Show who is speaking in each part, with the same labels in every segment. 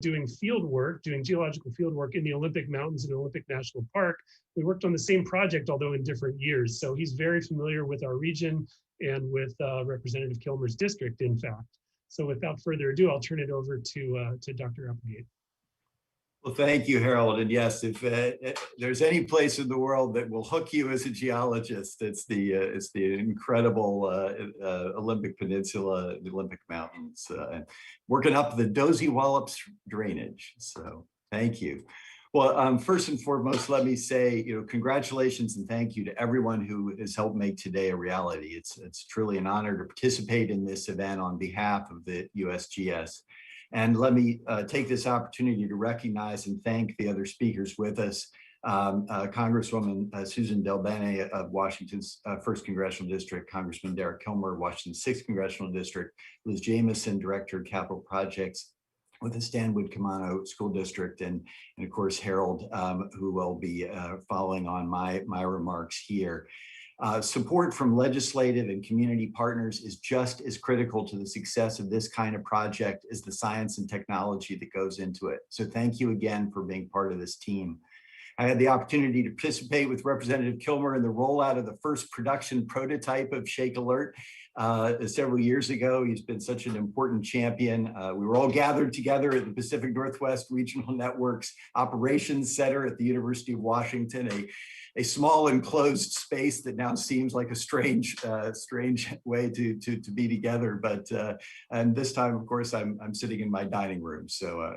Speaker 1: doing field work, doing geological field work in the Olympic Mountains and Olympic National Park. We worked on the same project, although in different years. So he's very familiar with our region and with Representative Kilmer's district, in fact. So without further ado, I'll turn it over to Dr. Applegate.
Speaker 2: Well, thank you, Harold. And yes, if there's any place in the world that will hook you as a geologist, it's the incredible Olympic Peninsula, the Olympic Mountains, working up the Dozy Wallops drainage. So thank you. Well, first and foremost, let me say, congratulations and thank you to everyone who has helped make today a reality. It's truly an honor to participate in this event on behalf of the USGS. And let me take this opportunity to recognize and thank the other speakers with us. Congresswoman Susan DelBene of Washington's 1st Congressional District, Congressman Derek Kilmer, Washington's 6th Congressional District, Liz Jamieson, Director of Capital Projects with the Stanwood Camano School District, and of course, Harold, who will be following on my remarks here. Support from legislative and community partners is just as critical to the success of this kind of project as the science and technology that goes into it. So thank you again for being part of this team. I had the opportunity to participate with Representative Kilmer in the rollout of the first production prototype of ShakeAlert several years ago. He's been such an important champion. We were all gathered together at the Pacific Northwest Regional Network's Operations Center at the University of Washington, a small enclosed space that now seems like a strange way to be together. But and this time, of course, I'm sitting in my dining room. So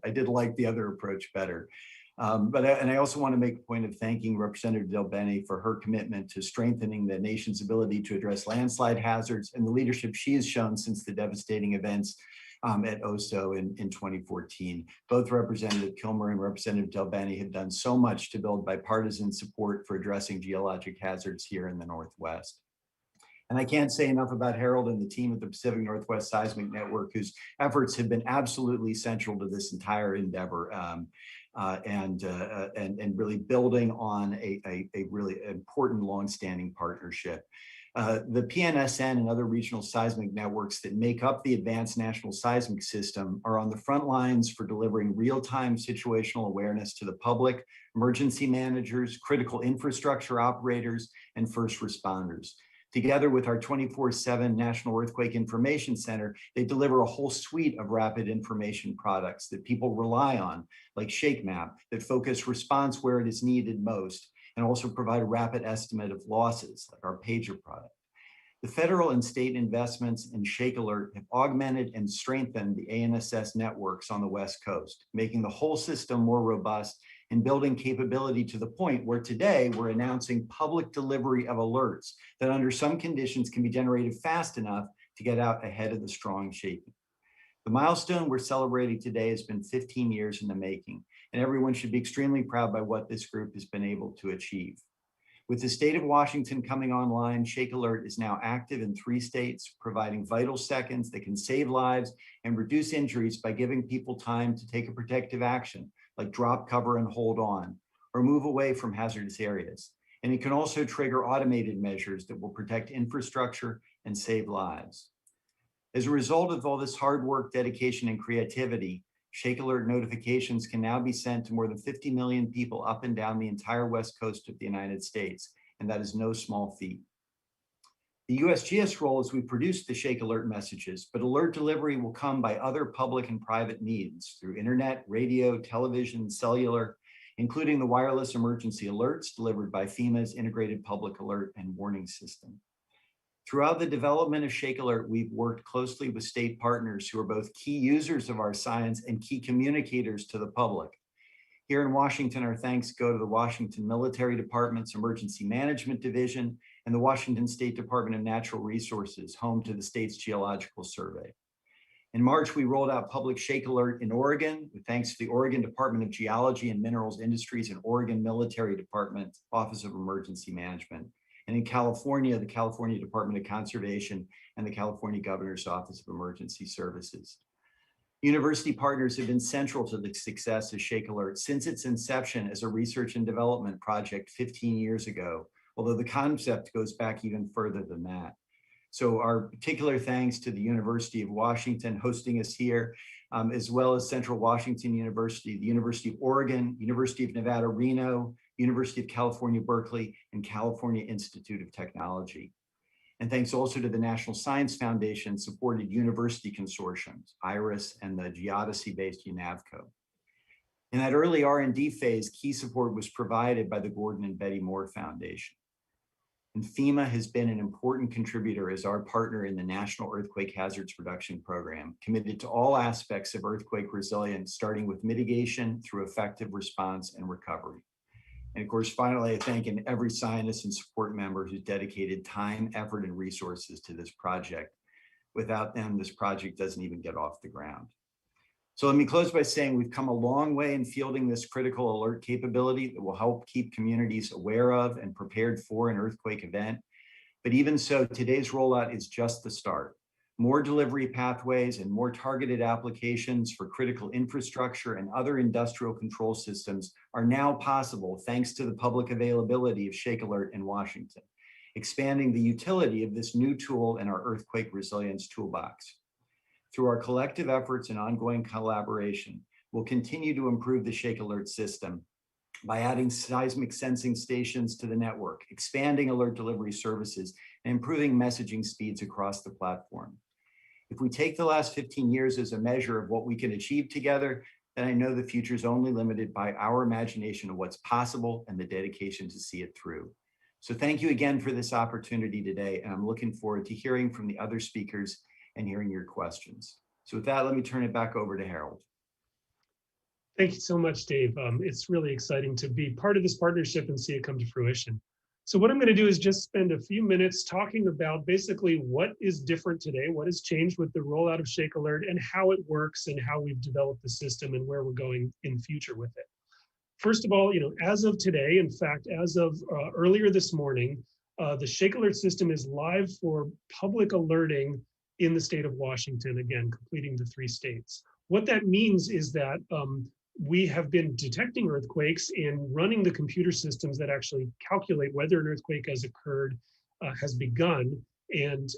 Speaker 2: I did like the other approach better. And I also want to make a point of thanking Representative DelBene for her commitment to strengthening the nation's ability to address landslide hazards and the leadership she has shown since the devastating events at OSO in 2014. Both Representative Kilmer and Representative DelBene have done so much to build bipartisan support for addressing geologic hazards here in the Northwest. And I can't say enough about Harold and the team at the Pacific Northwest Seismic Network, whose efforts have been absolutely central to this entire endeavor. And really building on a really important longstanding partnership. The PNSN and other regional seismic networks that make up the Advanced National Seismic System are on the front lines for delivering real-time situational awareness to the public, emergency managers, critical infrastructure operators, and first responders. Together with our 24/7 National Earthquake Information Center, they deliver a whole suite of rapid information products that people rely on, like ShakeMap, that focus response where it is needed most, and also provide a rapid estimate of losses, like our pager product. The federal and state investments in ShakeAlert have augmented and strengthened the ANSS networks on the West Coast, making the whole system more robust and building capability to the point where today we're announcing public delivery of alerts that under some conditions can be generated fast enough to get out ahead of the strong shaking. The milestone we're celebrating today has been 15 years in the making, and everyone should be extremely proud by what this group has been able to achieve. With the state of Washington coming online, ShakeAlert is now active in 3 states, providing vital seconds that can save lives and reduce injuries by giving people time to take a protective action, like drop, cover, and hold on, or move away from hazardous areas. And it can also trigger automated measures that will protect infrastructure and save lives. As a result of all this hard work, dedication, and creativity, ShakeAlert notifications can now be sent to more than 50 million people up and down the entire West Coast of the United States, and that is no small feat. The USGS role is we produce the ShakeAlert messages, but alert delivery will come by other public and private means through internet, radio, television, cellular, including the wireless emergency alerts delivered by FEMA's Integrated Public Alert and Warning System. Throughout the development of ShakeAlert, we've worked closely with state partners who are both key users of our science and key communicators to the public. Here in Washington, our thanks go to the Washington Military Department's Emergency Management Division and the Washington State Department of Natural Resources, home to the state's Geological Survey. In March, we rolled out public ShakeAlert in Oregon, with thanks to the Oregon Department of Geology and Minerals Industries and Oregon Military Department Office of Emergency Management. And in California, the California Department of Conservation and the California Governor's Office of Emergency Services. University partners have been central to the success of ShakeAlert since its inception as a research and development project 15 years ago, although the concept goes back even further than that. So our particular thanks to the University of Washington hosting us here, as well as Central Washington University, the University of Oregon, University of Nevada, Reno, University of California, Berkeley, and California Institute of Technology. And thanks also to the National Science Foundation supported university consortiums, IRIS and the Geodesy-based UNAVCO. In that early R&D phase, key support was provided by the Gordon and Betty Moore Foundation. And FEMA has been an important contributor as our partner in the National Earthquake Hazards Reduction Program, committed to all aspects of earthquake resilience, starting with mitigation through effective response and recovery. And of course, finally, I thank every scientist and support member who's dedicated time, effort, and resources to this project. Without them, this project doesn't even get off the ground. So let me close by saying we've come a long way in fielding this critical alert capability that will help keep communities aware of and prepared for an earthquake event. But even so, today's rollout is just the start. More delivery pathways and more targeted applications for critical infrastructure and other industrial control systems are now possible thanks to the public availability of ShakeAlert in Washington, expanding the utility of this new tool in our earthquake resilience toolbox. Through our collective efforts and ongoing collaboration, we'll continue to improve the ShakeAlert system by adding seismic sensing stations to the network, expanding alert delivery services, and improving messaging speeds across the platform. If we take the last 15 years as a measure of what we can achieve together, then I know the future is only limited by our imagination of what's possible and the dedication to see it through. So thank you again for this opportunity today, and I'm looking forward to hearing from the other speakers and hearing your questions. So with that, let me turn it back over to Harold.
Speaker 1: Thank you so much, Dave. It's really exciting to be part of this partnership and see it come to fruition. So what I'm going to do is just spend a few minutes talking about basically what is different today, what has changed with the rollout of ShakeAlert, and how it works and how we've developed the system and where we're going in future with it. First of all, as of today, in fact, as of earlier this morning, the ShakeAlert system is live for public alerting in the state of Washington, again, completing the 3 states. What that means is that we have been detecting earthquakes and running the computer systems that actually calculate whether an earthquake has occurred, has begun, and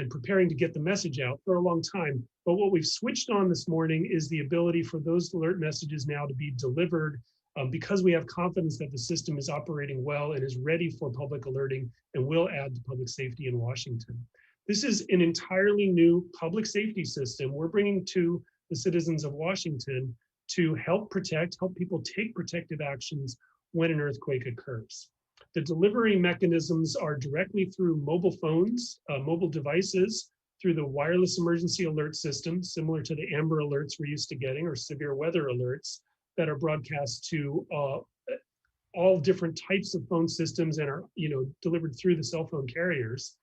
Speaker 1: preparing to get the message out for a long time. But what we've switched on this morning is the ability for those alert messages now to be delivered because we have confidence that the system is operating well and is ready for public alerting and will add to public safety in Washington. This is an entirely new public safety system we're bringing to the citizens of Washington to help people take protective actions when an earthquake occurs. The delivery mechanisms are directly through mobile phones, mobile devices, through the wireless emergency alert system, similar to the Amber alerts we're used to getting, or severe weather alerts that are broadcast to all different types of phone systems and are delivered through the cell phone carriers.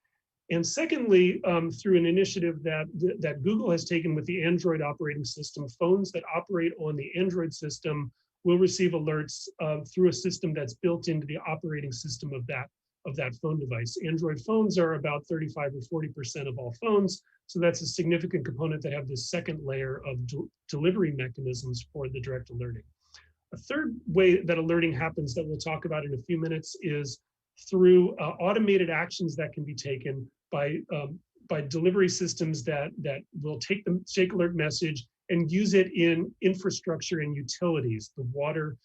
Speaker 1: And secondly, through an initiative that Google has taken with the Android operating system, phones that operate on the Android system will receive alerts through a system that's built into the operating system of that phone device. Android phones are about 35 or 40% of all phones, so that's a significant component that have this second layer of delivery mechanisms for the direct alerting. A third way that alerting happens that we'll talk about in a few minutes is through automated actions that can be taken by delivery systems that will take the ShakeAlert message and use it in infrastructure and utilities, the water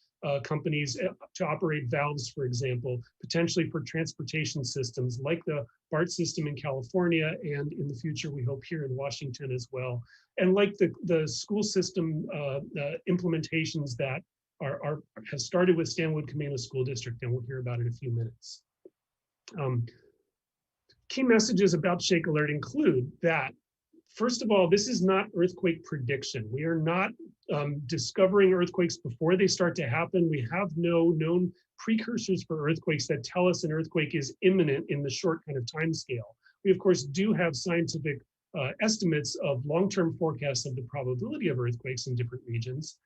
Speaker 1: companies to operate valves, for example, potentially for transportation systems like the BART system in California, and in the future, we hope here in Washington as well. And like the school system implementations that have started with Stanwood Camano School District, and we'll hear about it in a few minutes. Key messages about ShakeAlert include that, first of all, this is not earthquake prediction. We are not discovering earthquakes before they start to happen. We have no known precursors for earthquakes that tell us an earthquake is imminent in the short kind of time scale. We, of course, do have scientific estimates of long-term forecasts of the probability of earthquakes in different regions.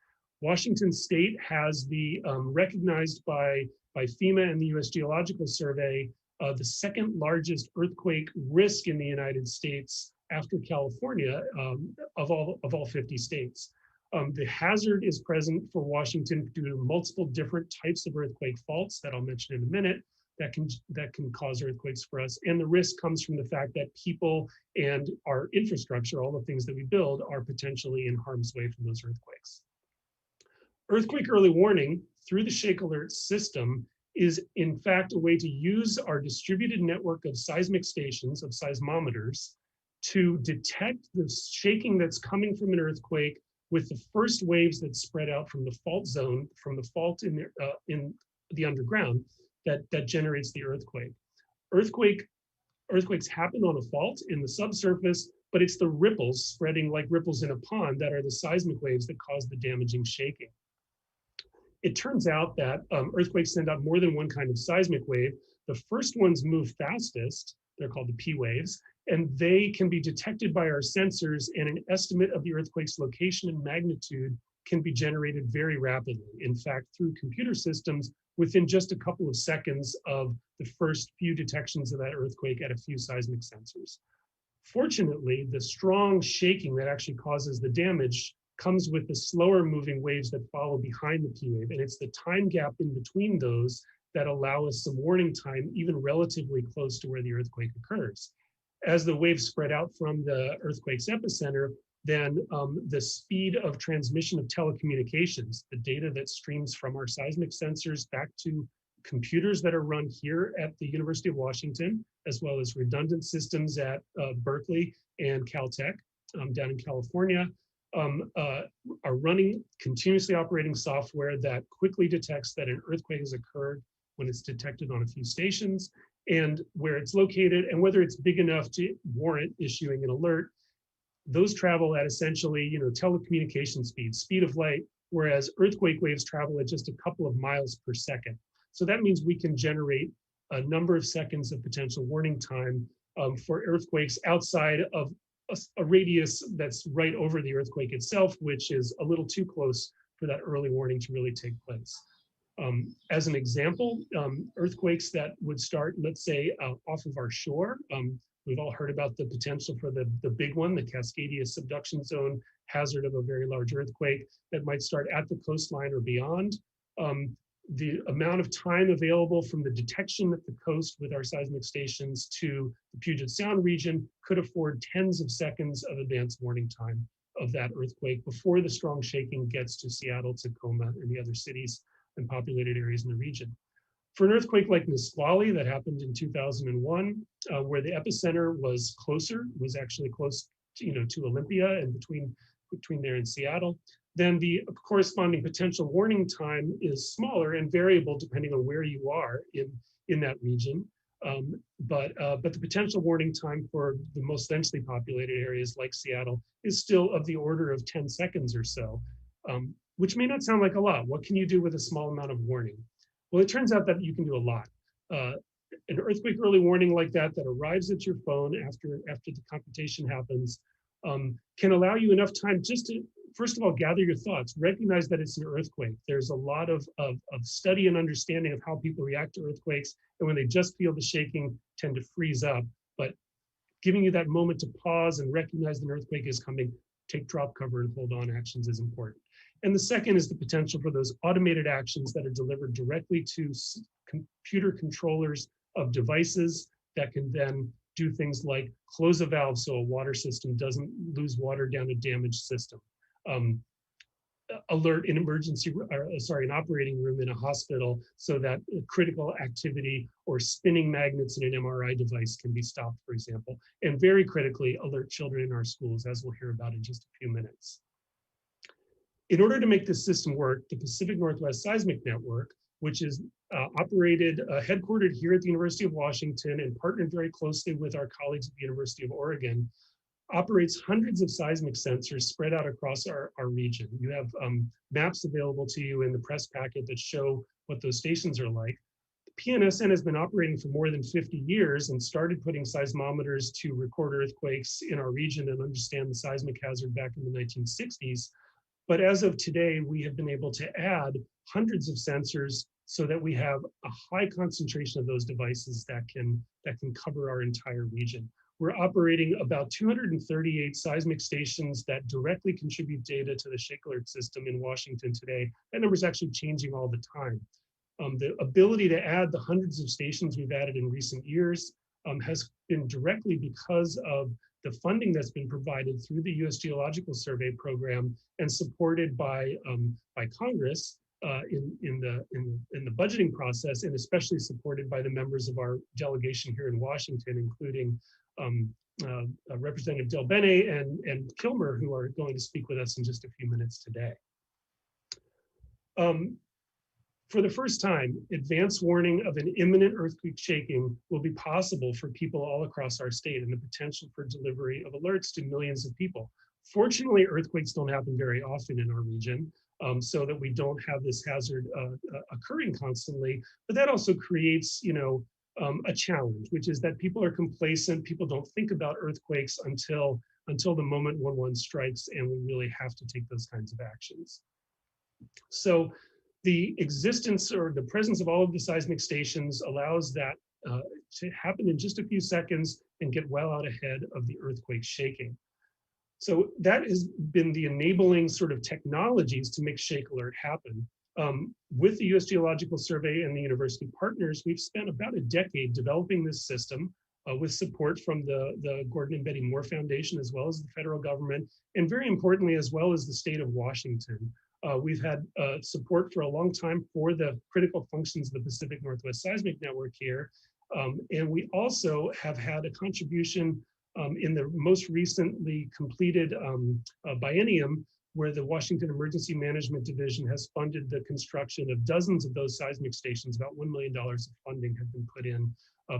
Speaker 1: Washington State has the recognized by FEMA and the US Geological Survey the second largest earthquake risk in the United States after California of all 50 states. The hazard is present for Washington due to multiple different types of earthquake faults that I'll mention in a minute, that can cause earthquakes for us. And the risk comes from the fact that people and our infrastructure, all the things that we build, are potentially in harm's way from those earthquakes. Earthquake early warning through the ShakeAlert system is in fact a way to use our distributed network of seismic stations, of seismometers, to detect the shaking that's coming from an earthquake with the first waves that spread out from the fault zone, from the fault in the underground that generates the earthquake. Earthquakes happen on a fault in the subsurface, but it's the ripples spreading like ripples in a pond that are the seismic waves that cause the damaging shaking. It turns out that earthquakes send out more than one kind of seismic wave. The first ones move fastest, they're called the P waves, and they can be detected by our sensors, and an estimate of the earthquake's location and magnitude can be generated very rapidly. In fact, through computer systems, within just a couple of seconds of the first few detections of that earthquake at a few seismic sensors. Fortunately, the strong shaking that actually causes the damage comes with the slower moving waves that follow behind the P wave. And it's the time gap in between those that allow us some warning time, even relatively close to where the earthquake occurs. As the waves spread out from the earthquake's epicenter, then the speed of transmission of telecommunications, the data that streams from our seismic sensors back to computers that are run here at the University of Washington, as well as redundant systems at Berkeley and Caltech down in California, are running continuously operating software that quickly detects that an earthquake has occurred when it's detected on a few stations, and where it's located, and whether it's big enough to warrant issuing an alert. Those travel at essentially, telecommunication speed of light, whereas earthquake waves travel at just a couple of miles per second. So that means we can generate a number of seconds of potential warning time for earthquakes outside of a radius that's right over the earthquake itself, which is a little too close for that early warning to really take place. As an example, earthquakes that would start, let's say, off of our shore. We've all heard about the potential for the big one, the Cascadia subduction zone hazard of a very large earthquake that might start at the coastline or beyond. The amount of time available from the detection at the coast with our seismic stations to the Puget Sound region could afford tens of seconds of advance warning time of that earthquake before the strong shaking gets to Seattle, Tacoma, and the other cities and populated areas in the region. For an earthquake like Nisqually that happened in 2001, where the epicenter was closer, was actually close to Olympia and between there and Seattle, then the corresponding potential warning time is smaller and variable depending on where you are in that region. But the potential warning time for the most densely populated areas like Seattle is still of the order of 10 seconds or so, which may not sound like a lot. What can you do with a small amount of warning? Well, it turns out that you can do a lot. An earthquake early warning like that arrives at your phone after the computation happens can allow you enough time just to, first of all, gather your thoughts, recognize that it's an earthquake. There's a lot of study and understanding of how people react to earthquakes, and when they just feel the shaking, tend to freeze up. But giving you that moment to pause and recognize an earthquake is coming, take drop cover and hold on actions is important. And the second is the potential for those automated actions that are delivered directly to computer controllers of devices that can then do things like close a valve so a water system doesn't lose water down a damaged system. Alert an an operating room in a hospital so that critical activity or spinning magnets in an MRI device can be stopped, for example. And very critically, alert children in our schools, as we'll hear about in just a few minutes. In order to make this system work, the Pacific Northwest Seismic Network, which is headquartered here at the University of Washington and partnered very closely with our colleagues at the University of Oregon, operates hundreds of seismic sensors spread out across our region. You have maps available to you in the press packet that show what those stations are like. The PNSN has been operating for more than 50 years and started putting seismometers to record earthquakes in our region and understand the seismic hazard back in the 1960s. But as of today, we have been able to add hundreds of sensors so that we have a high concentration of those devices that can cover our entire region. We're operating about 238 seismic stations that directly contribute data to the ShakeAlert system in Washington today. That number is actually changing all the time. The ability to add the hundreds of stations we've added in recent years has been directly because of the funding that's been provided through the U.S. Geological Survey program and supported by Congress in the budgeting process, and especially supported by the members of our delegation here in Washington, including Representative Del Bene and Kilmer, who are going to speak with us in just a few minutes today. For the first time, advance warning of an imminent earthquake shaking will be possible for people all across our state, and the potential for delivery of alerts to millions of people. Fortunately, earthquakes don't happen very often in our region, so that we don't have this hazard occurring constantly. But that also creates, a challenge, which is that people are complacent. People don't think about earthquakes until the moment when one strikes, and we really have to take those kinds of actions. So the existence or the presence of all of the seismic stations allows that to happen in just a few seconds and get well out ahead of the earthquake shaking. So that has been the enabling sort of technologies to make ShakeAlert happen. With the U.S. Geological Survey and the university partners, we've spent about a decade developing this system with support from the Gordon and Betty Moore Foundation, as well as the federal government, and very importantly, as well as the state of Washington. We've had support for a long time for the critical functions of the Pacific Northwest Seismic Network here. And we also have had a contribution in the most recently completed biennium, where the Washington Emergency Management Division has funded the construction of dozens of those seismic stations. About $1 million of funding have been put in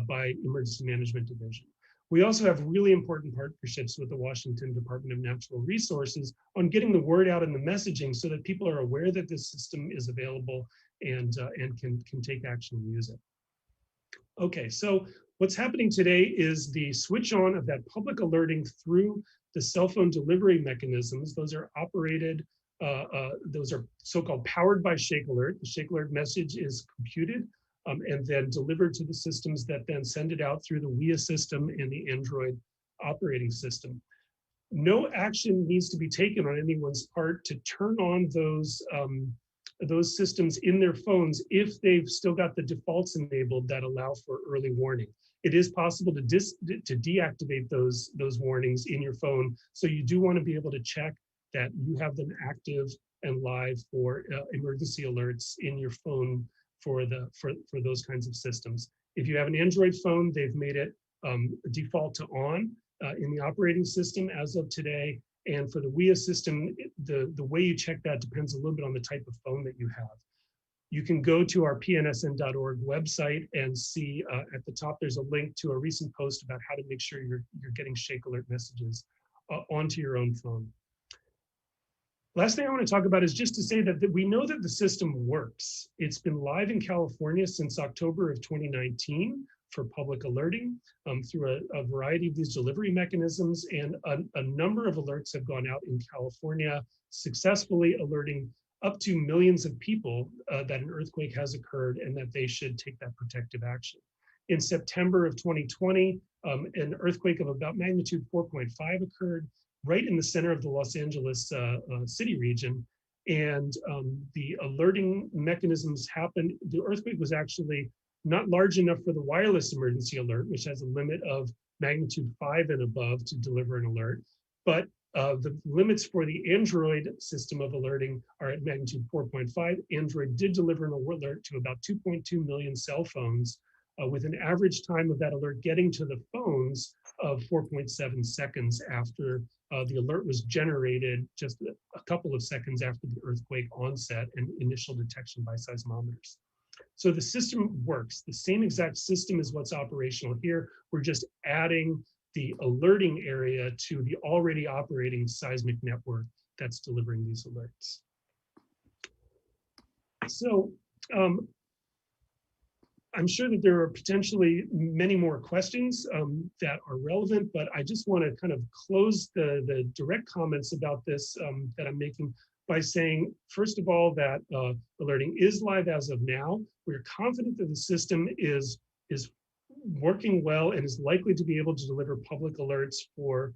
Speaker 1: by Emergency Management Division. We also have really important partnerships with the Washington Department of Natural Resources on getting the word out and the messaging so that people are aware that this system is available and can take action and use it. Okay, so what's happening today is the switch on of that public alerting through the cell phone delivery mechanisms. Those are operated, those are so-called powered by ShakeAlert. The ShakeAlert message is computed and then delivered to the systems that then send it out through the WIA system and the Android operating system. No action needs to be taken on anyone's part to turn on those systems in their phones if they've still got the defaults enabled that allow for early warning. It is possible to deactivate those warnings in your phone, so you do want to be able to check that you have them active and live for emergency alerts in your phone for those kinds of systems. If you have an Android phone, they've made it default to on in the operating system as of today. And for the WIA system, the way you check that depends a little bit on the type of phone that you have. You can go to our pnsn.org website and see at the top, there's a link to a recent post about how to make sure you're getting ShakeAlert messages onto your own phone. Last thing I want to talk about is just to say that we know that the system works. It's been live in California since October of 2019 for public alerting through a variety of these delivery mechanisms, and a number of alerts have gone out in California, successfully alerting up to millions of people that an earthquake has occurred and that they should take that protective action. In September of 2020, an earthquake of about magnitude 4.5 occurred right in the center of the Los Angeles city region. And the alerting mechanisms happened. The earthquake was actually not large enough for the wireless emergency alert, which has a limit of magnitude 5 and above to deliver an alert. But the limits for the Android system of alerting are at magnitude 4.5. Android did deliver an alert to about 2.2 million cell phones with an average time of that alert getting to the phones of 4.7 seconds after the alert was generated, just a couple of seconds after the earthquake onset and initial detection by seismometers. So the system works. The same exact system is what's operational here. We're just adding the alerting area to the already operating seismic network that's delivering these alerts. So I'm sure that there are potentially many more questions that are relevant, but I just want to kind of close the direct comments about this that I'm making by saying, first of all, that alerting is live as of now. We're confident that the system is working well and is likely to be able to deliver public alerts for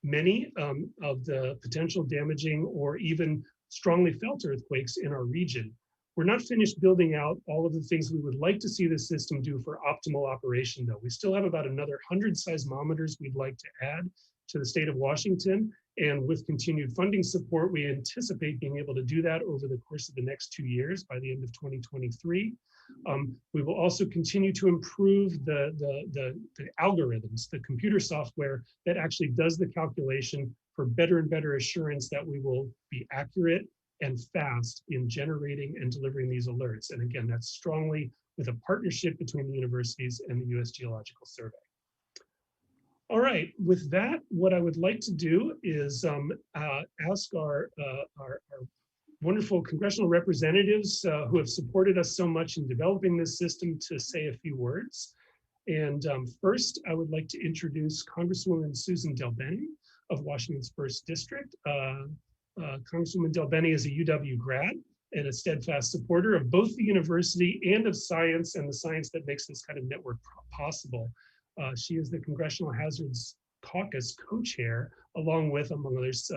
Speaker 1: many of the potential damaging or even strongly felt earthquakes in our region. We're not finished building out all of the things we would like to see the system do for optimal operation, though. We still have about another 100 seismometers we'd like to add to the state of Washington. And with continued funding support, we anticipate being able to do that over the course of the next 2 years by the end of 2023. We will also continue to improve the algorithms, the computer software that actually does the calculation for better and better assurance that we will be accurate and fast in generating and delivering these alerts. And again, that's strongly with a partnership between the universities and the U.S. Geological Survey. All right, with that, what I would like to do is ask our wonderful congressional representatives who have supported us so much in developing this system to say a few words. And first, I would like to introduce Congresswoman Susan DelBene of Washington's 1st District. Congresswoman DelBene is a UW grad and a steadfast supporter of both the university and of science and the science that makes this kind of network possible. She is the Congressional Hazards Caucus co-chair, along with, among others,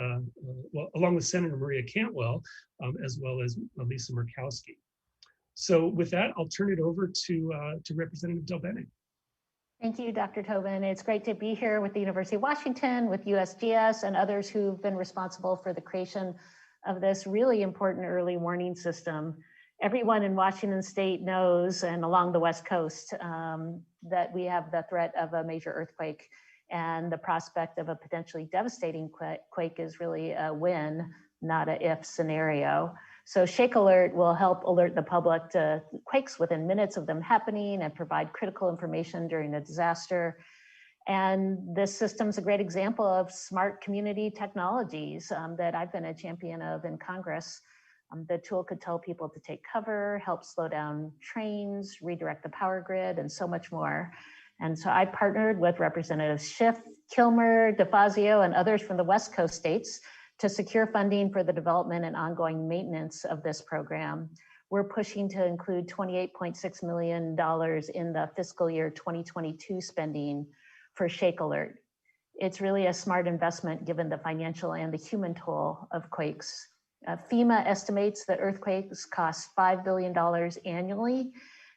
Speaker 1: along with Senator Maria Cantwell, as well as Lisa Murkowski. So with that, I'll turn it over to Representative DelBene.
Speaker 3: Thank you, Dr. Tobin. It's great to be here with the University of Washington, with USGS and others who've been responsible for the creation of this really important early warning system. Everyone in Washington State knows, and along the West Coast, that we have the threat of a major earthquake, and the prospect of a potentially devastating quake is really a when, not a if scenario. So ShakeAlert will help alert the public to quakes within minutes of them happening and provide critical information during a disaster. And this system's a great example of smart community technologies that I've been a champion of in Congress. The tool could tell people to take cover, help slow down trains, redirect the power grid, and so much more. And so I partnered with Representatives Schiff, Kilmer, DeFazio, and others from the West Coast states to secure funding for the development and ongoing maintenance of this program. We're pushing to include $28.6 million in the fiscal year 2022 spending for ShakeAlert. It's really a smart investment given the financial and the human toll of quakes. FEMA estimates that earthquakes cost $5 billion annually,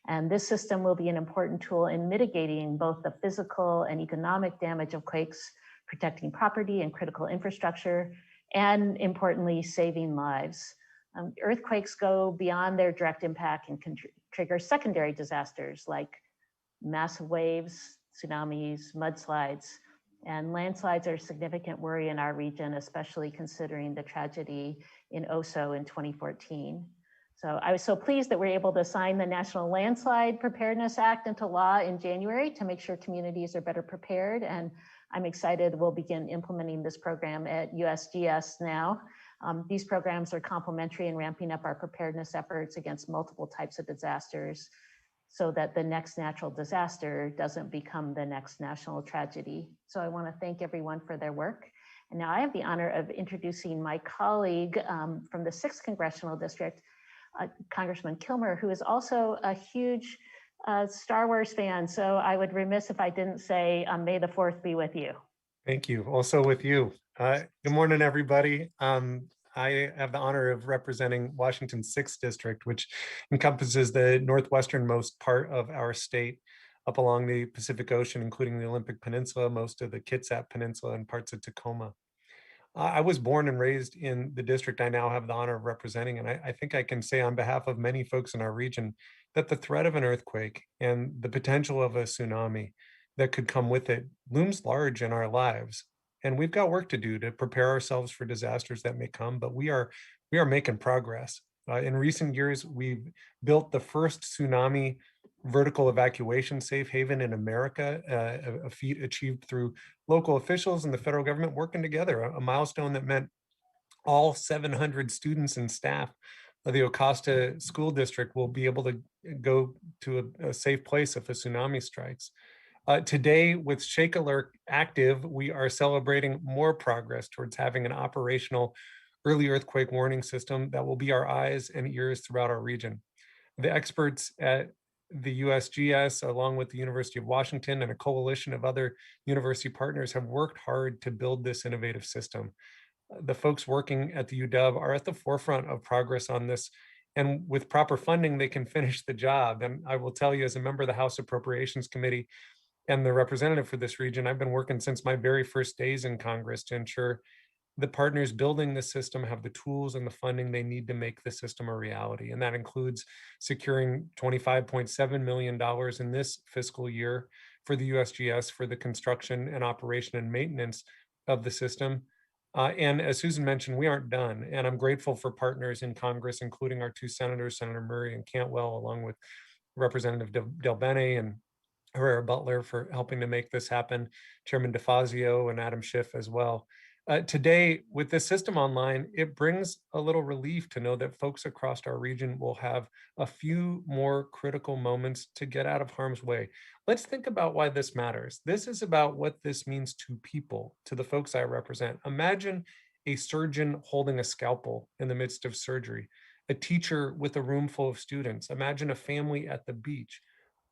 Speaker 3: and this system will be an important tool in mitigating both the physical and economic damage of quakes, protecting property and critical infrastructure, and importantly, saving lives. Earthquakes go beyond their direct impact and can trigger secondary disasters like massive waves, tsunamis, mudslides, and landslides are a significant worry in our region, especially considering the tragedy in Oso in 2014. So I was so pleased that we're able to sign the National Landslide Preparedness Act into law in January to make sure communities are better prepared. And I'm excited we'll begin implementing this program at USGS now. These programs are complementary in ramping up our preparedness efforts against multiple types of disasters so that the next natural disaster doesn't become the next national tragedy. So I want to thank everyone for their work. And now I have the honor of introducing my colleague from the 6th Congressional District, Congressman Kilmer, who is also a huge Star Wars fan. So I would remiss if I didn't say, may the 4th be with you.
Speaker 4: Thank you. Also with you. Good morning, everybody. I have the honor of representing Washington's 6th District, which encompasses the northwesternmost part of our state up along the Pacific Ocean, including the Olympic Peninsula, most of the Kitsap Peninsula, and parts of Tacoma. I was born and raised in the district I now have the honor of representing, and I think I can say on behalf of many folks in our region that the threat of an earthquake and the potential of a tsunami that could come with it looms large in our lives. And we've got work to do to prepare ourselves for disasters that may come, but we are making progress. In recent years, we've built the first tsunami vertical evacuation safe haven in America, a feat achieved through local officials and the federal government working together, a milestone that meant all 700 students and staff of the Ocosta School District will be able to go to a safe place if a tsunami strikes. Today, with ShakeAlert active, we are celebrating more progress towards having an operational early earthquake warning system that will be our eyes and ears throughout our region. The experts at the USGS, along with the University of Washington and a coalition of other university partners, have worked hard to build this innovative system. The folks working at the UW are at the forefront of progress on this, And with proper funding, they can finish the job. And I will tell you, as a member of the House Appropriations Committee and the representative for this region, I've been working since my very first days in Congress to ensure the partners building the system have the tools and the funding they need to make the system a reality. And that includes securing $25.7 million in this fiscal year for the USGS for the construction and operation and maintenance of the system. And as Susan mentioned, we aren't done. And I'm grateful for partners in Congress, including our two senators, Senator Murray and Cantwell, along with Representative Del Bene and Herrera Butler, for helping to make this happen, Chairman DeFazio and Adam Schiff as well. Today, with this system online, it brings a little relief to know that folks across our region will have a few more critical moments to get out of harm's way. Let's think about why this matters. This is about what this means to people, to the folks I represent. Imagine a surgeon holding a scalpel in the midst of surgery, a teacher with a room full of students. Imagine a family at the beach.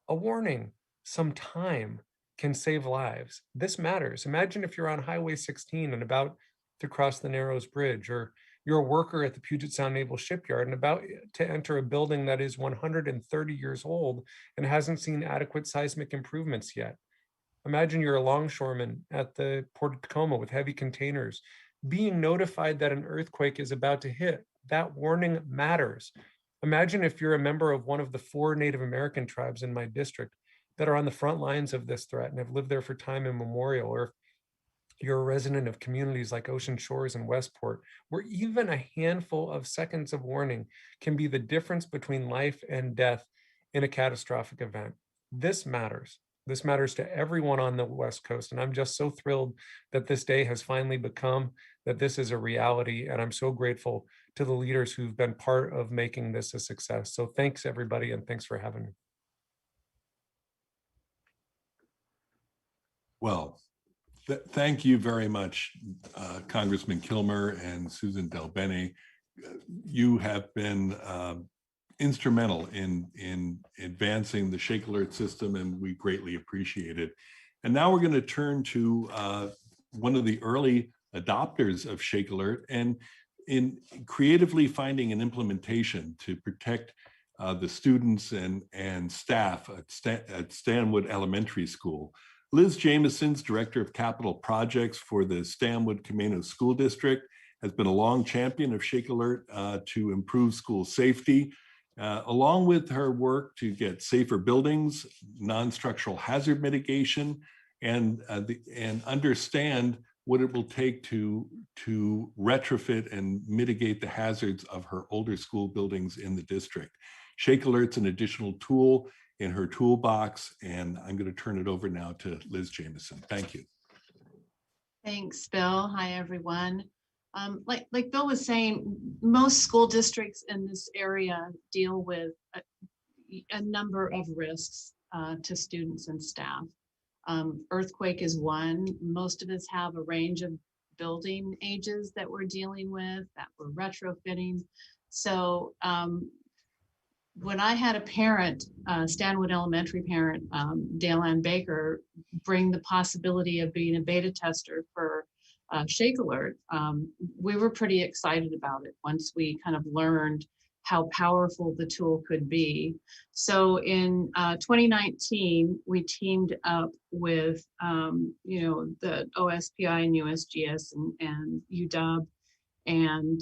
Speaker 4: A warning, some time can save lives. This matters. Imagine if you're on Highway 16 and about to cross the Narrows Bridge, or you're a worker at the Puget Sound Naval Shipyard and about to enter a building that is 130 years old and hasn't seen adequate seismic improvements yet. Imagine you're a longshoreman at the Port of Tacoma with heavy containers, being notified that an earthquake is about to hit. That warning matters. Imagine if you're a member of one of the 4 Native American tribes in my district that are on the front lines of this threat and have lived there for time immemorial, or you're a resident of communities like Ocean Shores and Westport, where even a handful of seconds of warning can be the difference between life and death in a catastrophic event. This matters. This matters to everyone on the West Coast. And I'm just so thrilled that this day has finally become, that this is a reality. And I'm so grateful to the leaders who've been part of making this a success. So thanks, everybody, and thanks for having me.
Speaker 5: Well, thank you very much, Congressman Kilmer and Susan Del Bene. You have been instrumental in advancing the ShakeAlert system, and we greatly appreciate it. And now we're going to turn to one of the early adopters of ShakeAlert, and in creatively finding an implementation to protect the students and staff at Stanwood Elementary School. Liz Jameson's Director of Capital Projects for the Stanwood Camano School District has been a long champion of ShakeAlert to improve school safety, along with her work to get safer buildings, non-structural hazard mitigation, and understand what it will take to retrofit and mitigate the hazards of her older school buildings in the district. ShakeAlert's an additional tool in her toolbox, and I'm going to turn it over now to Liz Jameson. Thank you.
Speaker 6: Thanks, Bill. Hi, everyone. Like Bill was saying, most school districts in this area deal with a number of risks to students and staff. Earthquake is one. Most of us have a range of building ages that we're dealing with, that we're retrofitting. So when I had a parent, Stanwood Elementary parent, Dale Ann Baker, bring the possibility of being a beta tester for ShakeAlert, we were pretty excited about it once we kind of learned how powerful the tool could be. So in 2019, we teamed up with the OSPI and USGS and UW and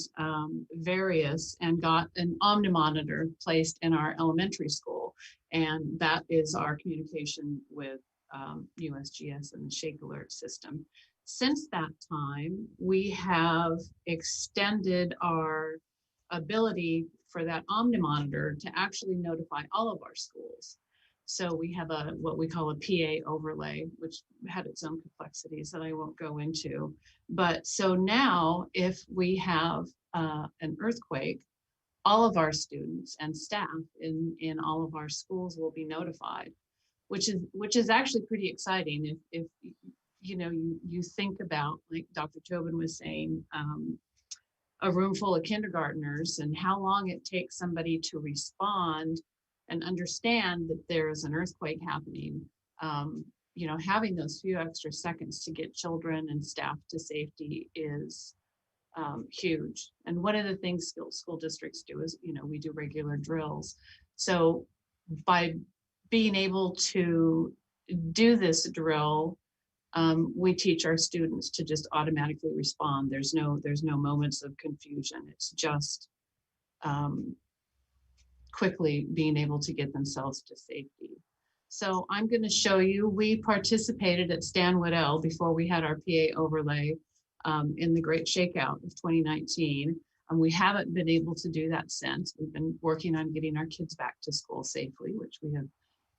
Speaker 6: various, and got an Omni monitor placed in our elementary school. And that is our communication with USGS and the ShakeAlert system. Since that time, we have extended our ability for that Omni monitor to actually notify all of our schools. So we have what we call a PA overlay, which had its own complexities that I won't go into. But so now if we have an earthquake, all of our students and staff in all of our schools will be notified, which is actually pretty exciting. If you think about, like Dr. Tobin was saying, a room full of kindergartners and how long it takes somebody to respond and understand that there's an earthquake happening. Having those few extra seconds to get children and staff to safety is huge. And one of the things school districts do is, we do regular drills. So by being able to do this drill, we teach our students to just automatically respond. There's no moments of confusion. It's just quickly being able to get themselves to safety. So I'm going to show you, we participated at Stan Waddell before we had our PA overlay in the Great Shakeout of 2019. And we haven't been able to do that since. We've been working on getting our kids back to school safely, which we have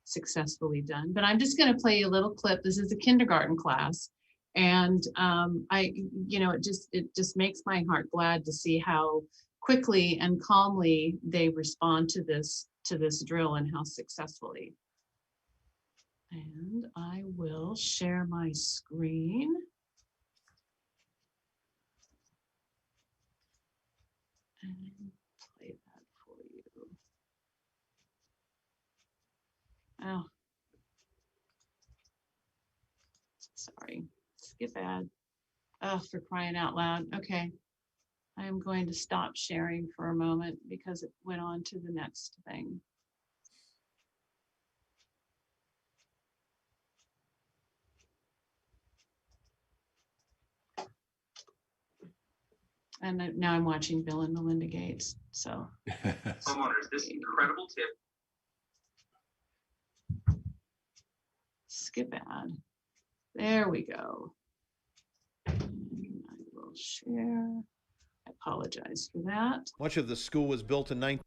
Speaker 6: successfully done. But I'm just going to play you a little clip. This is a kindergarten class. And it just makes my heart glad to see how quickly and calmly they respond to this drill and how successfully. And I will share my screen. And play that for you. Oh, sorry, skip ad. Oh, for crying out loud. Okay, I am going to stop sharing for a moment because it went on to the next thing. And now I'm watching Bill and Melinda Gates. So,
Speaker 7: homeowners, this incredible tip.
Speaker 6: Skip ad. There we go. And I will share. I apologize for that.
Speaker 8: Much of the school was built in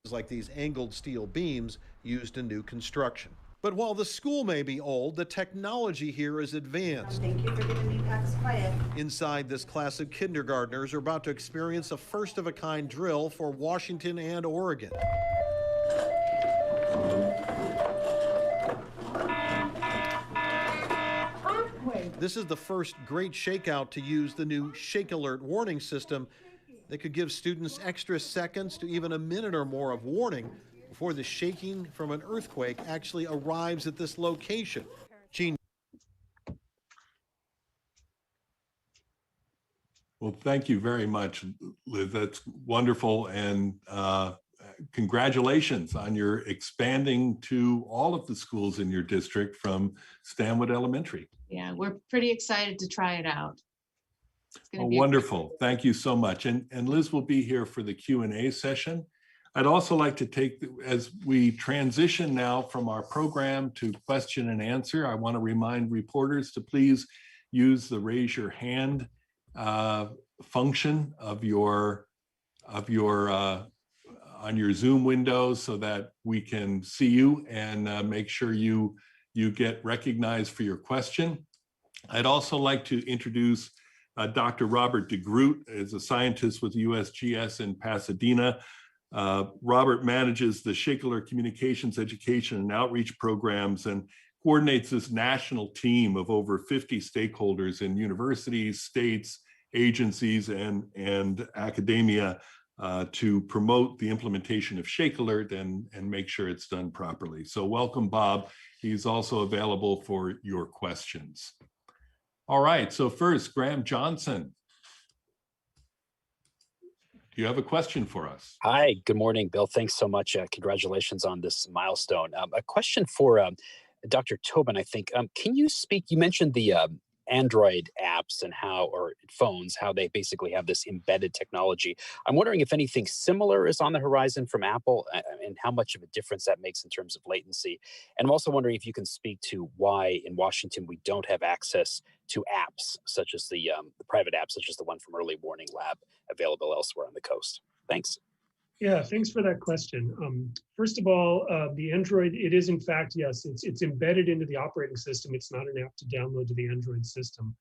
Speaker 8: like these angled steel beams used in new construction. But while the school may be old, the technology here is advanced.
Speaker 9: Thank you for giving me Pax Quiet.
Speaker 8: Inside this class of kindergartners are about to experience a first-of-a-kind drill for Washington and Oregon. This is the first Great Shakeout to use the new ShakeAlert warning system that could give students extra seconds to even a minute or more of warning before the shaking from an earthquake actually arrives at this location. Gene.
Speaker 5: Well, thank you very much, Liz. That's wonderful. And congratulations on your expanding to all of the schools in your district from Stanwood Elementary.
Speaker 6: Yeah, we're pretty excited to try it out.
Speaker 5: Oh, wonderful. Thank you so much. And Liz will be here for the Q&A session. I'd also like to take, as we transition now from our program to question and answer, I want to remind reporters to please use the raise your hand function of your on your Zoom window so that we can see you and make sure you get recognized for your question. I'd also like to introduce Dr. Robert DeGroot is a scientist with USGS in Pasadena. Robert manages the ShakeAlert Communications Education and Outreach programs and coordinates this national team of over 50 stakeholders in universities, states, agencies, and academia to promote the implementation of ShakeAlert and make sure it's done properly. So welcome, Bob. He's also available for your questions. All right, so first, Graham Johnson. Do you have a question for us?
Speaker 10: Hi, good morning, Bill. Thanks so much. Congratulations on this milestone. A question for Dr. Tobin, I think. Can you speak, you mentioned the Android apps and how, or phones, how they basically have this embedded technology. I'm wondering if anything similar is on the horizon from Apple and how much of a difference that makes in terms of latency. And I'm also wondering if you can speak to why in Washington we don't have access to apps such as the private apps, such as the one from Early Warning Lab available elsewhere on the coast. Thanks.
Speaker 1: Yeah, thanks for that question. First of all, the Android, it is in fact, yes, it's embedded into the operating system. It's not an app to download to the Android system.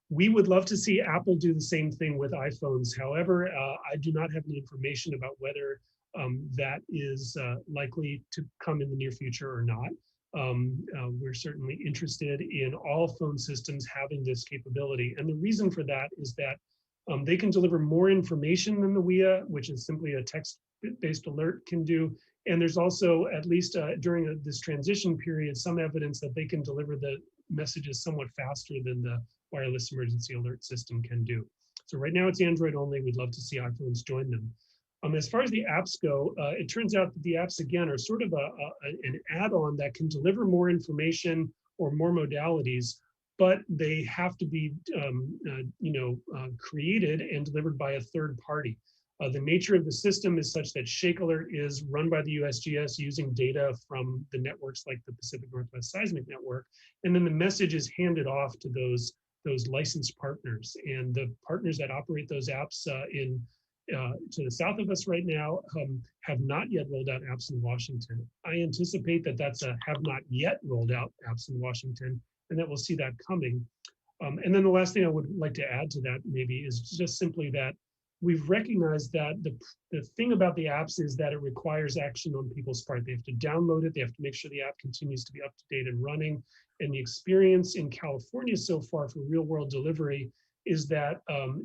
Speaker 1: We would love to see Apple do the same thing with iPhones. However, I do not have any information about whether that is likely to come in the near future or not. We're certainly interested in all phone systems having this capability. And the reason for that is that they can deliver more information than the WIA, which is simply a text-based alert can do. And there's also, at least during this transition period, some evidence that they can deliver the messages somewhat faster than the wireless emergency alert system can do. So right now it's Android only. We'd love to see iPhones join them. As far as the apps go, it turns out that the apps, again, are sort of an add-on that can deliver more information or more modalities, but they have to be created and delivered by a third party. The nature of the system is such that ShakeAlert is run by the USGS using data from the networks like the Pacific Northwest Seismic Network, and then the message is handed off to those licensed partners. And the partners that operate those apps to the south of us right now have not yet rolled out apps in Washington. I anticipate that that's a have not yet rolled out apps in Washington, and that we'll see that coming. And then the last thing I would like to add to that maybe is just simply that we've recognized that the thing about the apps is that it requires action on people's part. They have to download it. They have to make sure the app continues to be up to date and running. And the experience in California so far for real world delivery is that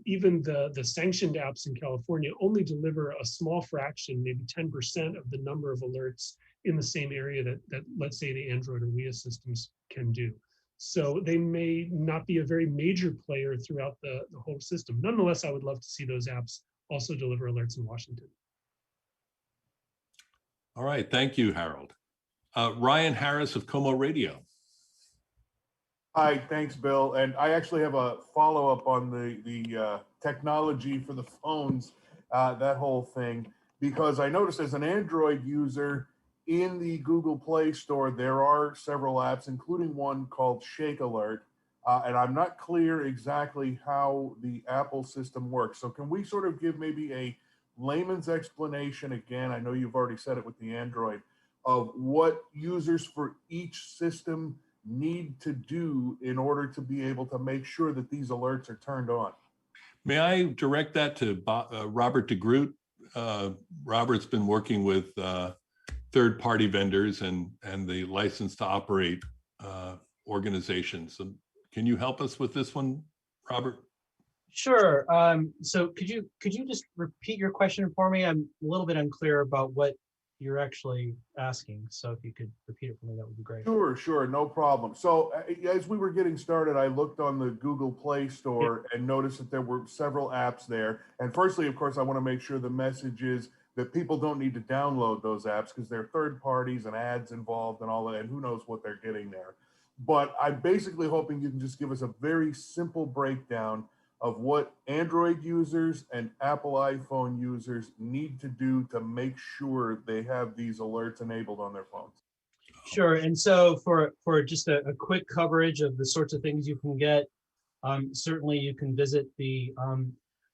Speaker 1: even the sanctioned apps in California only deliver a small fraction, maybe 10% of the number of alerts in the same area that let's say the Android or WIA systems can do. So they may not be a very major player throughout the whole system. Nonetheless, I would love to see those apps also deliver alerts in Washington.
Speaker 5: All right, thank you, Harold. Ryan Harris of KOMO Radio.
Speaker 11: Hi, thanks, Bill. And I actually have a follow-up on the technology for the phones, that whole thing, because I noticed as an Android user in the Google Play Store, there are several apps, including one called ShakeAlert, and I'm not clear exactly how the Apple system works. So can we sort of give maybe a layman's explanation again? I know you've already said it with the Android, of what users for each system need to do in order to be able to make sure that these alerts are turned on.
Speaker 5: May I direct that to Robert DeGroot? Robert's been working with third-party vendors and the license to operate organizations. So can you help us with this one, Robert?
Speaker 12: Sure. So could you just repeat your question for me? I'm a little bit unclear about what you're actually asking. So if you could repeat it for me, that would be great.
Speaker 11: Sure, no problem. So as we were getting started, I looked on the Google Play Store and noticed that there were several apps there. And firstly, of course, I want to make sure the message is that people don't need to download those apps because they're third parties and ads involved and all that, and who knows what they're getting there. But I'm basically hoping you can just give us a very simple breakdown of what Android users and Apple iPhone users need to do to make sure they have these alerts enabled on their phones.
Speaker 12: Sure. And so for just a quick coverage of the sorts of things you can get, certainly you can visit the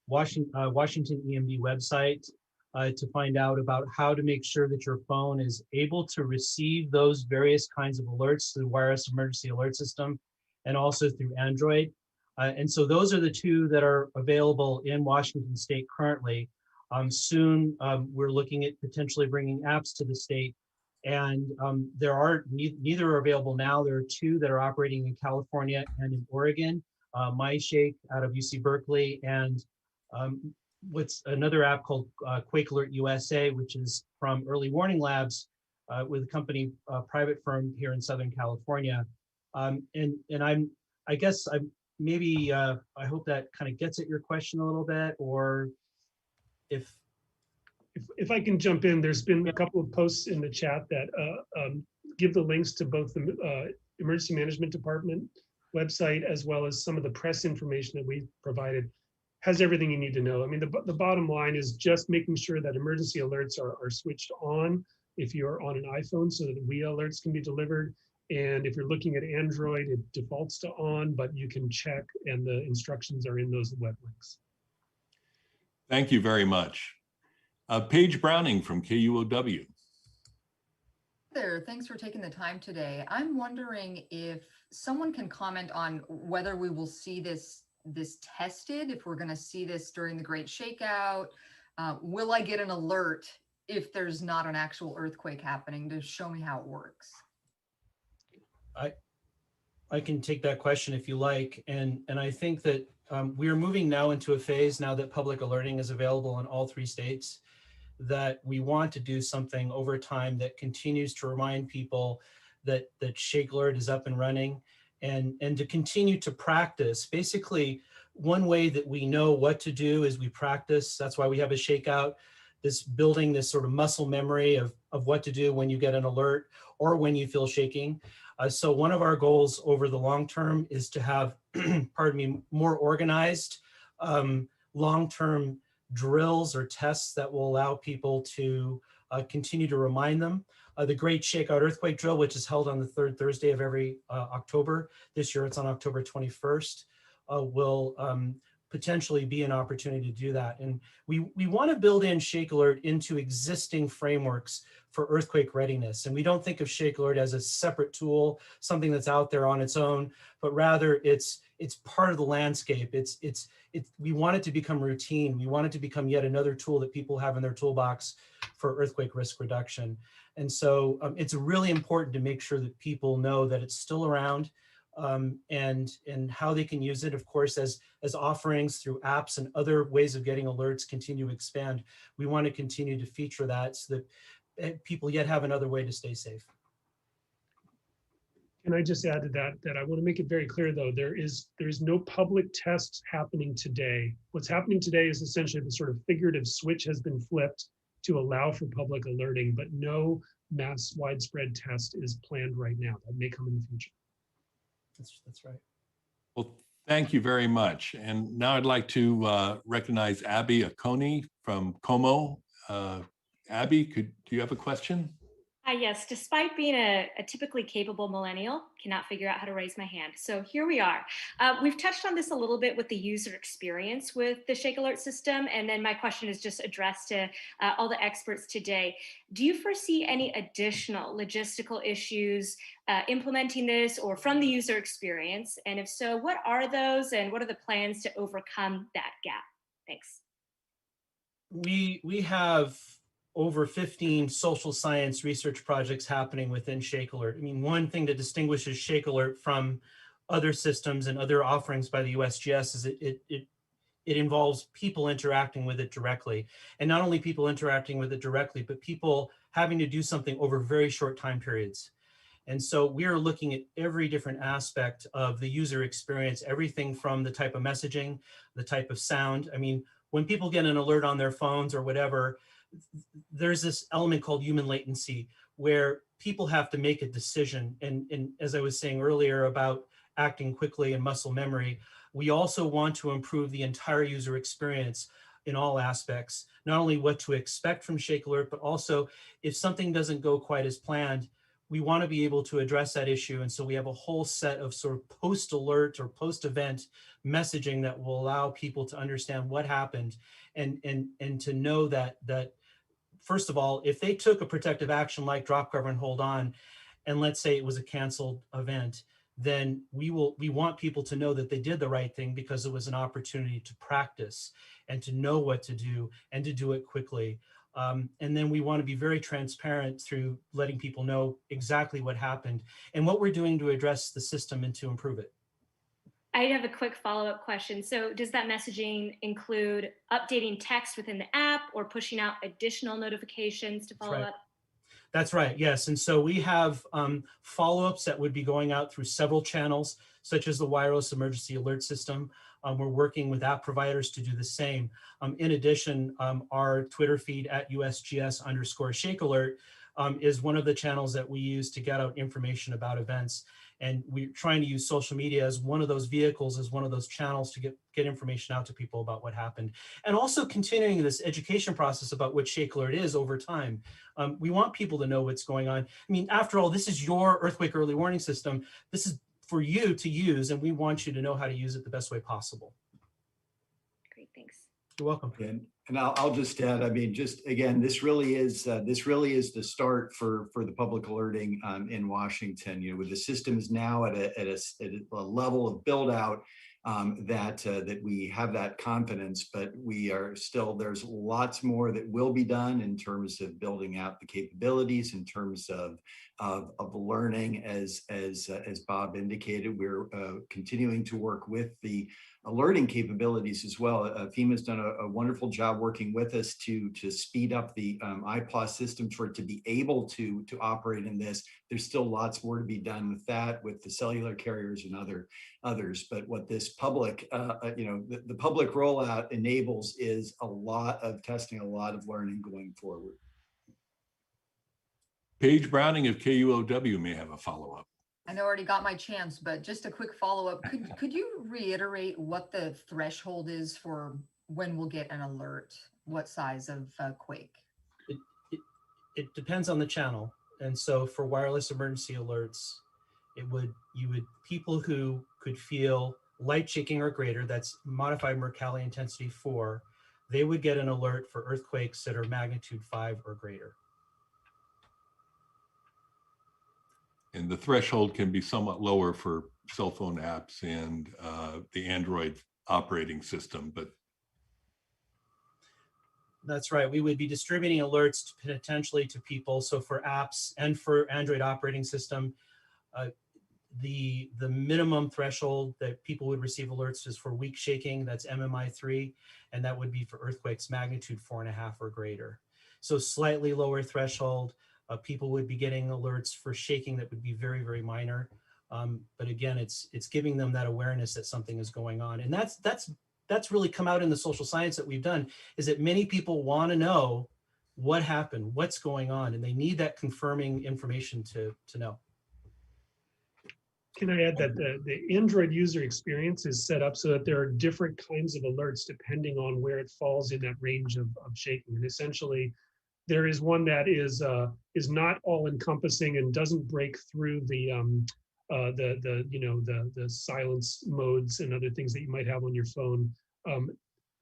Speaker 12: Washington EMD website to find out about how to make sure that your phone is able to receive those various kinds of alerts through the wireless emergency alert system and also through Android. And so those are the two that are available in Washington State currently. Soon, we're looking at potentially bringing apps to the state. And there are, neither are available now. There are two that are operating in California and in Oregon, MyShake out of UC Berkeley, and what's another app called Quake Alert USA, which is from Early Warning Labs with a company, private firm here in Southern California. I hope that kind of gets at your question a little bit, or
Speaker 1: if I can jump in, there's been a couple of posts in the chat that give the links to both the Emergency Management Department website as well as some of the press information that we provided. Has everything you need to know. I mean, the bottom line is just making sure that emergency alerts are switched on if you're on an iPhone so that WIA alerts can be delivered. And if you're looking at Android, it defaults to on, but you can check and the instructions are in those web links.
Speaker 5: Thank you very much. Paige Browning from KUOW.
Speaker 13: There, thanks for taking the time today. I'm wondering if someone can comment on whether we will see this tested, if we're going to see this during the Great Shakeout. Will I get an alert if there's not an actual earthquake happening to show me how it works?
Speaker 12: I can take that question if you like. And I think that we are moving now into a phase now that public alerting is available in all 3 states, that we want to do something over time that continues to remind people that ShakeAlert is up and running and to continue to practice. Basically, one way that we know what to do is we practice. That's why we have a shakeout, this building this sort of muscle memory of what to do when you get an alert or when you feel shaking. So one of our goals over the long term is to have, pardon me, more organized long-term drills or tests that will allow people to continue to remind them. The Great Shakeout Earthquake Drill, which is held on the third Thursday of every October. This year it's on October 21st, will potentially be an opportunity to do that. And we want to build in ShakeAlert into existing frameworks for earthquake readiness. And we don't think of ShakeAlert as a separate tool, something that's out there on its own, but rather it's part of the landscape. We want it to become routine. We want it to become yet another tool that people have in their toolbox for earthquake risk reduction. And so it's really important to make sure that people know that it's still around, and how they can use it. Of course, as offerings through apps and other ways of getting alerts continue to expand, we want to continue to feature that so that people yet have another way to stay safe.
Speaker 1: Can I just add to that I want to make it very clear, though, there is no public test happening today. What's happening today is essentially the sort of figurative switch has been flipped to allow for public alerting, but no mass widespread test is planned right now. That may come in the future.
Speaker 12: That's right.
Speaker 5: Well, thank you very much. And now I'd like to recognize Abby Akoni from KOMO. Abby, do you have a question?
Speaker 14: Hi, yes. Despite being a typically capable millennial, cannot figure out how to raise my hand. So here we are. We've touched on this a little bit with the user experience with the ShakeAlert system. And then my question is just addressed to all the experts today. Do you foresee any additional logistical issues implementing this or from the user experience? And if so, what are those and what are the plans to overcome that gap? Thanks.
Speaker 12: We have over 15 social science research projects happening within ShakeAlert. I mean, one thing that distinguishes ShakeAlert from other systems and other offerings by the USGS is it involves people interacting with it directly. And not only people interacting with it directly, but people having to do something over very short time periods. And so we are looking at every different aspect of the user experience, everything from the type of messaging, the type of sound. I mean, when people get an alert on their phones or whatever, there's this element called human latency where people have to make a decision. And as I was saying earlier about acting quickly and muscle memory, we also want to improve the entire user experience in all aspects, not only what to expect from ShakeAlert, but also if something doesn't go quite as planned, we want to be able to address that issue. And so we have a whole set of sort of post-alert or post-event messaging that will allow people to understand what happened and to know that first of all, if they took a protective action like drop, cover, and hold on, and let's say it was a canceled event, then we want people to know that they did the right thing because it was an opportunity to practice and to know what to do and to do it quickly. And then we want to be very transparent through letting people know exactly what happened and what we're doing to address the system and to improve it.
Speaker 14: I have a quick follow-up question. So does that messaging include updating text within the app or pushing out additional notifications to follow up?
Speaker 12: That's right, yes. And so we have follow-ups that would be going out through several channels, such as the wireless emergency alert system. We're working with app providers to do the same. In addition, our Twitter feed at USGS_ShakeAlert is one of the channels that we use to get out information about events. And we're trying to use social media as one of those vehicles, as one of those channels to get information out to people about what happened. And also continuing this education process about what ShakeAlert is over time. We want people to know what's going on. I mean, after all, this is your earthquake early warning system. This is for you to use, and we want you to know how to use it the best way possible.
Speaker 14: Great, thanks.
Speaker 12: You're welcome.
Speaker 2: And I'll just add, I mean, just again, this really is the start for the public alerting in Washington. You know, with the systems now at a level of build out that we have that confidence, but we are still, there's lots more that will be done in terms of building out the capabilities, in terms of learning, as Bob indicated. We're continuing to work with the alerting capabilities as well. FEMA's done a wonderful job working with us to speed up the IPLOS system for it to be able to operate in this. There's still lots more to be done with that, with the cellular carriers and others. But what this public, the public rollout enables is a lot of testing, a lot of learning going forward.
Speaker 5: Paige Browning of KUOW may have a follow-up.
Speaker 13: I know I already got my chance, but just a quick follow-up. Could you reiterate what the threshold is for when we'll get an alert? What size of quake?
Speaker 12: It depends on the channel. And so for wireless emergency alerts, people who could feel light shaking or greater, that's modified Mercalli intensity 4, they would get an alert for earthquakes that are magnitude 5 or greater.
Speaker 5: And the threshold can be somewhat lower for cell phone apps and the Android operating system, but.
Speaker 12: That's right. We would be distributing alerts potentially to people. So for apps and for Android operating system, the minimum threshold that people would receive alerts is for weak shaking, that's MMI 3, and that would be for earthquakes magnitude 4.5 or greater. So slightly lower threshold. People would be getting alerts for shaking that would be very, very minor. But again, it's giving them that awareness that something is going on. And that's really come out in the social science that we've done, is that many people want to know what happened, what's going on, and they need that confirming information to know.
Speaker 1: Can I add that the Android user experience is set up so that there are different kinds of alerts depending on where it falls in that range of shaking. And essentially, there is one that is not all encompassing and doesn't break through the silence modes and other things that you might have on your phone.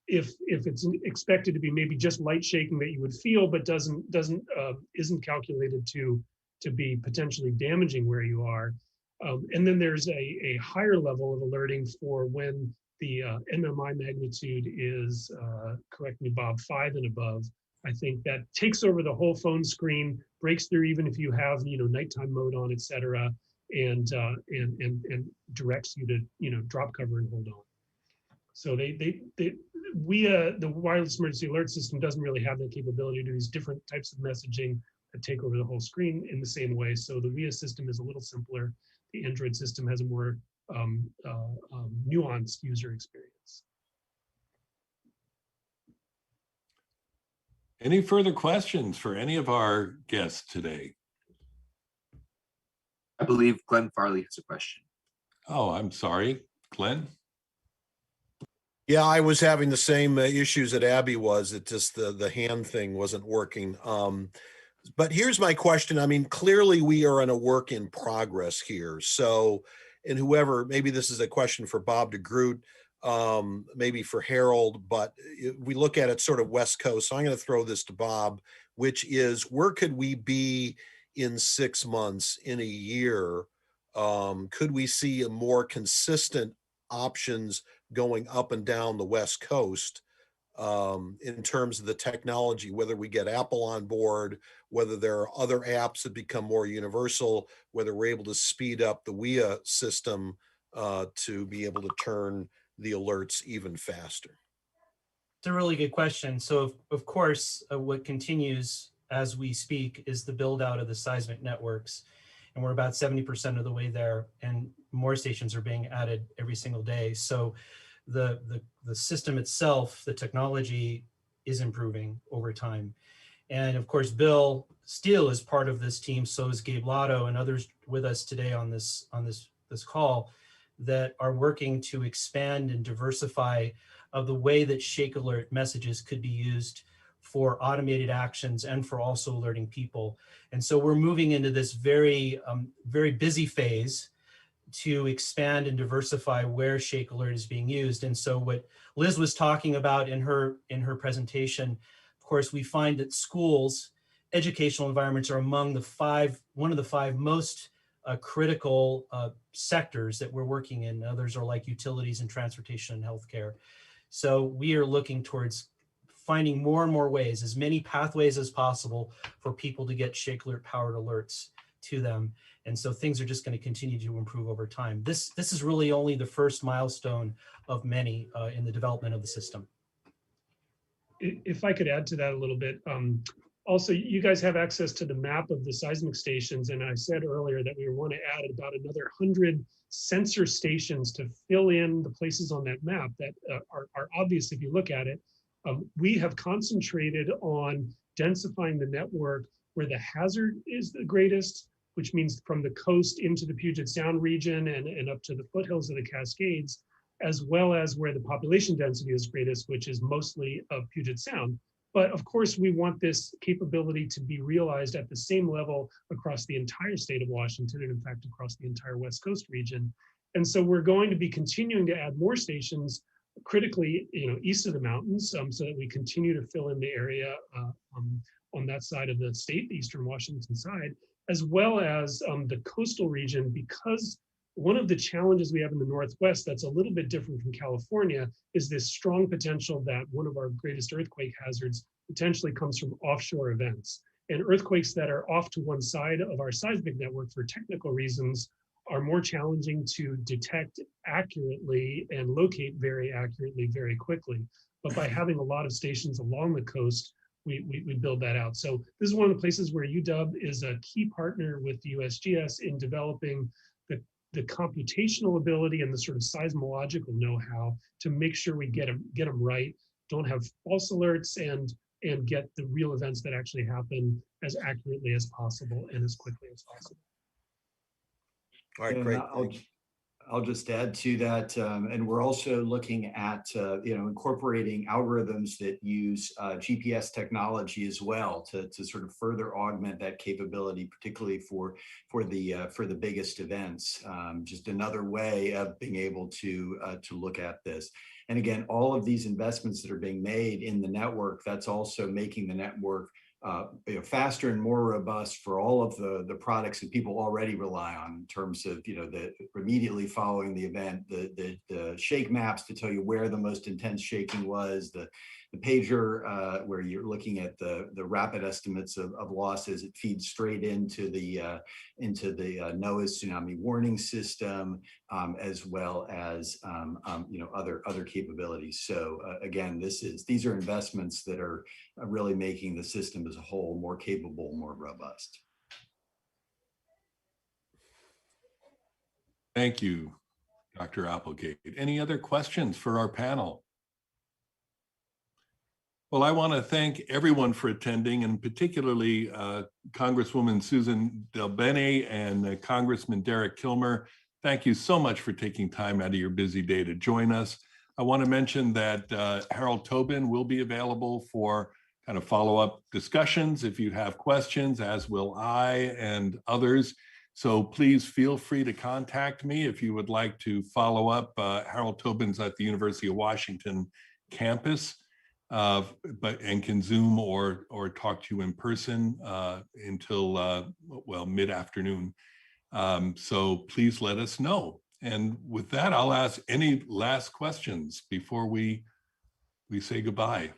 Speaker 1: If it's expected to be maybe just light shaking that you would feel, but isn't calculated to be potentially damaging where you are. And then there's a higher level of alerting for when the MMI magnitude is, correct me, Bob, 5 and above. I think that takes over the whole phone screen, breaks through even if you have nighttime mode on, et cetera, and directs you to drop cover and hold on. So the wireless emergency alert system doesn't really have that capability to do these different types of messaging that take over the whole screen in the same way. So the WIA system is a little simpler. The Android system has a more nuanced user experience.
Speaker 5: Any further questions for any of our guests today?
Speaker 7: I believe Glenn Farley has a question.
Speaker 5: Oh, I'm sorry, Glenn.
Speaker 8: Yeah, I was having the same issues that Abby was. It just the hand thing wasn't working. But here's my question. I mean, clearly we are in a work in progress here. So, and whoever, maybe this is a question for Bob DeGroot, maybe for Harold, but we look at it sort of West Coast. So I'm going to throw this to Bob, which is, where could we be in 6 months, in a year? Could we see a more consistent options going up and down the West Coast in terms of the technology, whether we get Apple on board, whether there are other apps that become more universal, whether we're able to speed up the WIA system to be able to turn the alerts even faster?
Speaker 12: It's a really good question. So of course, what continues as we speak is the build out of the seismic networks. And we're about 70% of the way there, and more stations are being added every single day. So the system itself, the technology is improving over time. And of course, Bill Steele is part of this team. So is Gabe Lotto and others with us today on this call that are working to expand and diversify of the way that ShakeAlert messages could be used for automated actions and for also alerting people. And so we're moving into this very busy phase to expand and diversify where ShakeAlert is being used. And so what Liz was talking about in her presentation, of course, we find that schools, educational environments are among one of the five most critical sectors that we're working in. Others are like utilities and transportation and healthcare. So we are looking towards finding more and more ways, as many pathways as possible for people to get ShakeAlert powered alerts to them. And so things are just going to continue to improve over time. This is really only the first milestone of many in the development of the system.
Speaker 1: If I could add to that a little bit, also, you guys have access to the map of the seismic stations, and I said earlier that we want to add about another 100 sensor stations to fill in the places on that map that are obvious if you look at it. We have concentrated on densifying the network where the hazard is the greatest, which means from the coast into the Puget Sound region and up to the foothills of the Cascades, as well as where the population density is greatest, which is mostly of Puget Sound. But of course, we want this capability to be realized at the same level across the entire state of Washington, and in fact, across the entire West Coast region. And so we're going to be continuing to add more stations critically, east of the mountains, so that we continue to fill in the area on that side of the state, the eastern Washington side, as well as the coastal region, because one of the challenges we have in the Northwest that's a little bit different from California is this strong potential that one of our greatest earthquake hazards potentially comes from offshore events. And earthquakes that are off to one side of our seismic network for technical reasons are more challenging to detect accurately and locate very accurately very quickly. But by having a lot of stations along the coast, we build that out. So this is one of the places where UW is a key partner with the USGS in developing the computational ability and the sort of seismological know-how to make sure we get them right, don't have false alerts, and get the real events that actually happen as accurately as possible and as quickly as possible.
Speaker 8: All right,
Speaker 2: And
Speaker 8: great.
Speaker 2: I'll just add to that, and we're also looking at incorporating algorithms that use GPS technology as well to sort of further augment that capability, particularly for the biggest events. Just another way of being able to look at this. And again, all of these investments that are being made in the network, that's also making the network faster and more robust for all of the products that people already rely on in terms of the immediately following the event, the shake maps to tell you where the most intense shaking was, the pager where you're looking at the rapid estimates of losses. It feeds straight into the NOAA's tsunami warning system, as well as other capabilities. So again, these are investments that are really making the system as a whole more capable, more robust.
Speaker 5: Thank you, Dr. Applegate. Any other questions for our panel? Well, I want to thank everyone for attending, and particularly Congresswoman Susan DelBene and Congressman Derek Kilmer. Thank you so much for taking time out of your busy day to join us. I want to mention that Harold Tobin will be available for kind of follow-up discussions if you have questions, as will I and others. So please feel free to contact me if you would like to follow up. Harold Tobin's at the University of Washington campus, and can Zoom or talk to you in person until mid-afternoon. So please let us know. And with that, I'll ask any last questions before we say goodbye.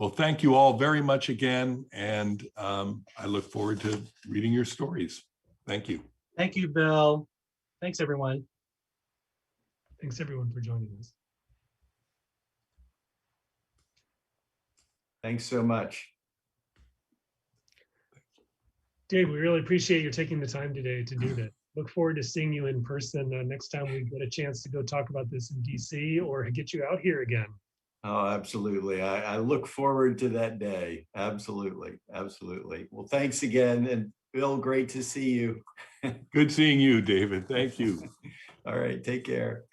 Speaker 5: Well, thank you all very much again, and I look forward to reading your stories. Thank you.
Speaker 12: Thank you, Bill. Thanks, everyone.
Speaker 1: Thanks, everyone, for joining us.
Speaker 2: Thanks so much.
Speaker 1: Dave, we really appreciate you taking the time today to do that. Look forward to seeing you in person next time we get a chance to go talk about this in DC or get you out here again.
Speaker 2: Oh, absolutely. I look forward to that day. Absolutely. Absolutely. Well, thanks again. And Bill, great to see you.
Speaker 5: Good seeing you, David. Thank you.
Speaker 2: All right. Take care.